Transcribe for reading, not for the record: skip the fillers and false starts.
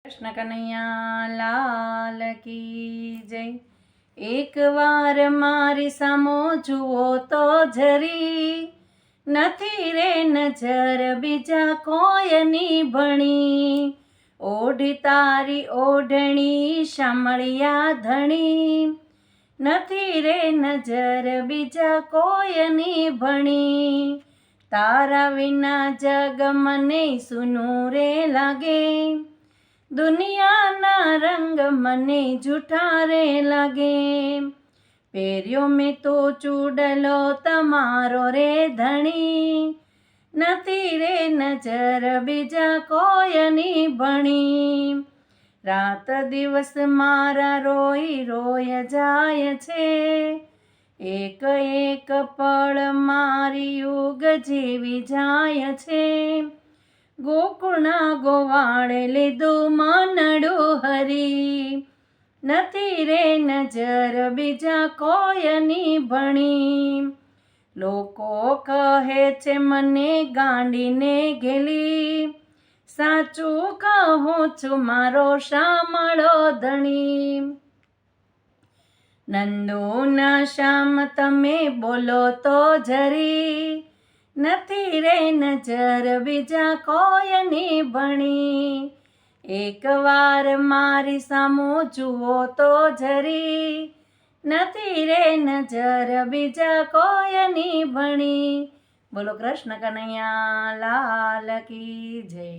કૃષ્ણ કનૈયા લાલ કી જય। એક વાર મારી સામો જુઓ તો જરી, નથી રે નજર બીજા કોઈની ભણી। ઓઢી તારી ઓઢણી શામળિયા ધણી, નથી રે નજર બીજા કોઈની ભણી। તારા વિના જગ મને સૂનું રે લાગે, દુનિયાના રંગ મને જૂઠા રે લાગે। પહેર્યો મેં તો ચૂડલો તમારો રે ધણી, નથી રે નજર બીજા કોઈની ભણી। રાત દિવસ મારા રોઈ રોય જાય છે, એક એક પળ મારી યુગ જેવી જાય છે। ગોકુળના ગોવાળે લીધું માનડું હરી, નથી રે નજર બીજા કોઈની ભણી। લોકો કહે છે મને ગાંડીને ઘેલી, સાચું કહું છું મારો શામળો ધણી। નંદુના શ્યામ તમે બોલો તો જરી, નથી રે નજર બીજા કોઈની ભણી। એક વાર મારી સામો જુઓ તો જરી, નથી રે નજર બીજા કોઈની ભણી। બોલો કૃષ્ણ કનૈયા લાલ કી જય।